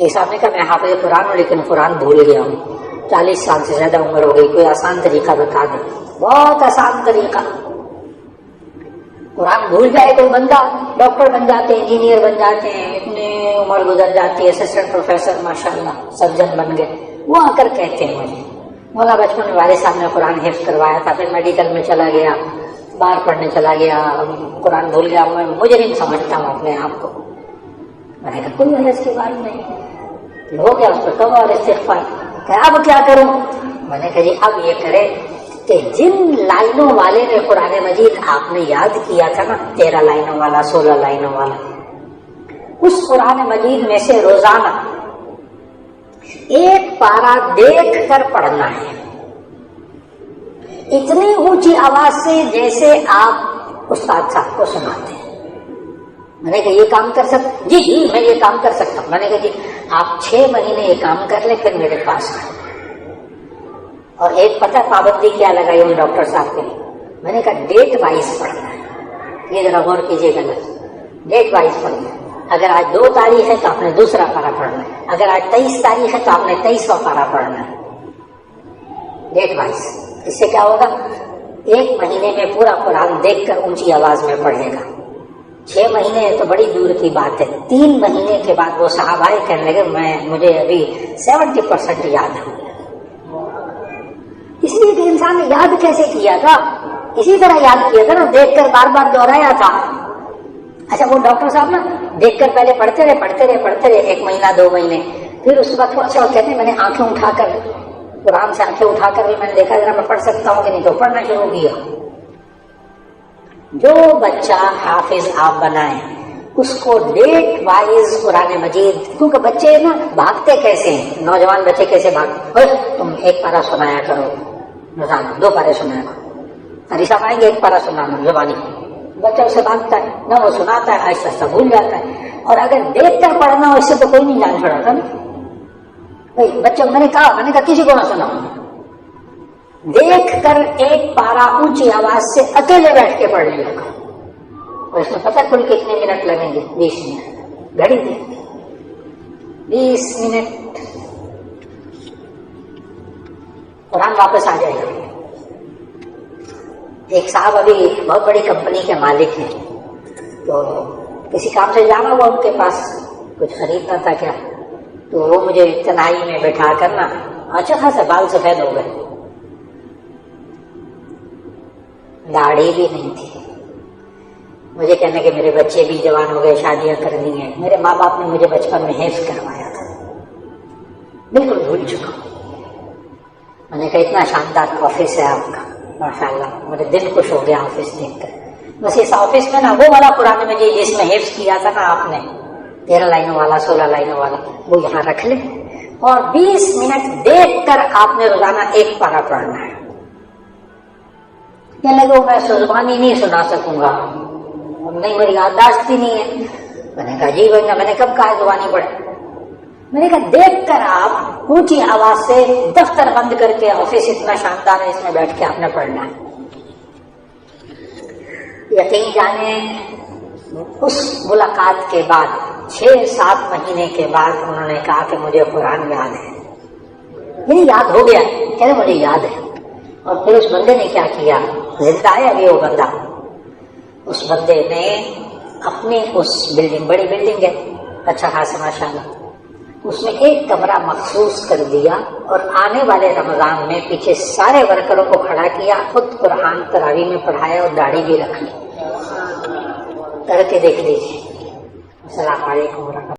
ایک صاحب نے کہا میں حافظ قرآن ہوں لیکن قرآن بھول گیا ہوں، 40 سال سے زیادہ عمر ہو گئی، کوئی آسان طریقہ بتا دیں۔ بہت آسان طریقہ، قرآن بھول جائے کوئی بندہ، ڈاکٹر بن جاتے ہیں، انجینئر بن جاتے ہیں، اتنی عمر گزر جاتی ہے، اسسٹنٹ پروفیسر ماشاءاللہ سرجن بن گئے، وہ آ کر کہتے ہیں مجھے مولا بچپن میں والد صاحب نے قرآن حفظ کروایا تھا، پھر میڈیکل میں چلا گیا، باہر پڑھنے چلا گیا، قرآن بھول گیا، میں مجرم سمجھتا ہوں اپنے آپ کو۔ میں نے کہا کوئی حرج کی بات نہیں، ہو گیا اس پر توبہ اور استغفار، کہ اب کیا کروں؟ میں نے کہا جی اب یہ کرے کہ جن لائنوں والے نے قرآن مجید آپ نے یاد کیا تھا نا، 13 لائنوں والا، 16 لائنوں والا، اس قرآن مجید میں سے روزانہ ایک پارہ دیکھ کر پڑھنا ہے، اتنی اونچی آواز سے جیسے آپ استاد صاحب کو سناتے ہیں۔ میں نے کہا یہ کام کر سکتے؟ جی جی میں یہ کام کر سکتا ہوں۔ میں نے کہا جی آپ 6 مہینے یہ کام کر لیں، پھر میرے پاس آئیں۔ اور ایک پتہ پابندی کیا لگائی ان ڈاکٹر صاحب کے لیے، میں نے کہا ڈیٹ وائز پڑھنا ہے، یہ ذرا غور کیجیے گا، ڈیٹ وائز پڑھنا ہے۔ اگر آج 2 تاریخ ہے تو آپ نے دوسرا پارہ پڑھنا ہے، اگر آج 23 تاریخ ہے تو آپ نے 23واں پارہ پڑھنا ہے، ڈیٹ وائز۔ اس سے کیا ہوگا؟ 1 مہینے میں پورا قرآن دیکھ کر اونچی آواز میں پڑھے گا۔ 6 مہینے تو بڑی دور کی بات ہے، 3 مہینے کے بعد وہ صحابہ کہنے لگے مجھے ابھی 70% یاد ہے۔ اس لیے کہ انسان نے یاد کیسے کیا تھا؟ اسی طرح یاد کیا تھا نا، دیکھ کر بار بار دہرایا تھا۔ اچھا وہ ڈاکٹر صاحب نا دیکھ کر پہلے پڑھتے رہے 1 مہینہ 2 مہینے، پھر اس وقت اچھا کہتے ہیں میں نے آنکھیں اٹھا کر قرآن سے آنکھیں اٹھا کر بھی میں نے دیکھا ذرا میں پڑھ سکتا ہوں کہ نہیں، تو پڑھنا شروع کیا۔ جو بچہ حافظ آپ بنائیں اس کو ڈیٹ وائز قرآن مجید، کیونکہ بچے نا بھاگتے کیسے ہیں، نوجوان بچے کیسے بھاگتے، تم 1 پارہ سنایا کرو روزانہ، 2 پارے سنایا کرو، ریسا آئیں گے 1 پارہ سنانا زبانی، بچہ اسے بھاگتا ہے، نہ وہ سناتا ہے، آہستہ آہستہ بھول جاتا ہے۔ اور اگر دیکھ کر پڑھنا ہو اس سے تو کوئی نہیں جان چھڑاتا نا بھائی، بچوں میں نے کہا کسی کو نہ سناؤ، دیکھ کر 1 پارہ اونچی آواز سے اکیلے بیٹھ کے پڑھ لیا کرو۔ اور اس میں پتہ کل کتنے منٹ لگیں گے؟ 20 منٹ، گھڑی دے 20 منٹ قرآن واپس آ جائے گا۔ ایک صاحب ابھی بہت بڑی کمپنی کے مالک ہیں، تو کسی کام سے جانا ہوا ان کے پاس، کچھ خریدنا تھا کیا، تو وہ مجھے تنہائی میں بٹھا کر نا، اچھا خاصا بال سفید ہو گئے، داڑھی بھی نہیں تھی، مجھے کہنے کہ میرے بچے بھی جوان ہو گئے، شادیاں کرنی ہیں، میرے ماں باپ نے مجھے بچپن میں حفظ کروایا تھا، بالکل بھول چکا ہوں۔ میں نے کہا اتنا شاندار آفس ہے آپ کا، ماشاءاللہ، میرے دل خوش ہو گیا آفس دیکھ کر۔ بس اس آفس میں نا وہ والا قرآن مجید جس میں حفظ کیا تھا نا آپ نے، 13 لائنوں والا، 16 لائنوں والا، وہ یہاں رکھ لیں، اور 20 منٹ دیکھ کر آپ نے روزانہ 1 پارہ پڑھنا ہے۔ کہنے لگے میں زبانی نہیں سنا سکوں گا، نہیں میری یادداشت ہی نہیں ہے۔ میں نے کہا جی میں نے کب کہا زبانی پڑھے؟ میں نے کہا دیکھ کر آپ اونچی آواز سے دفتر بند کر کے، آفس اتنا شاندار ہے اس میں بیٹھ کے آپ نے پڑھنا ہے۔ یقین جانے اس ملاقات کے بعد 6-7 مہینے کے بعد انہوں نے کہا کہ مجھے قرآن یاد ہے، یعنی یاد ہو گیا، کہہ رہے مجھے یاد ہے۔ اور پھر اس بندے نے کیا کیا، زندہ ہے ابھی وہ بندہ، اس بندے نے اپنی اس بلڈنگ، بڑی بلڈنگ ہے اچھا خاصا ماشاءاللہ، اس میں ایک کمرہ مخصوص کر دیا، اور آنے والے رمضان میں پیچھے سارے ورکروں کو کھڑا کیا، خود قرآن تراویح میں پڑھایا، اور داڑھی بھی رکھ لی۔ کر کے دیکھ لیجیے۔ السلام علیکم ورحمۃ اللہ۔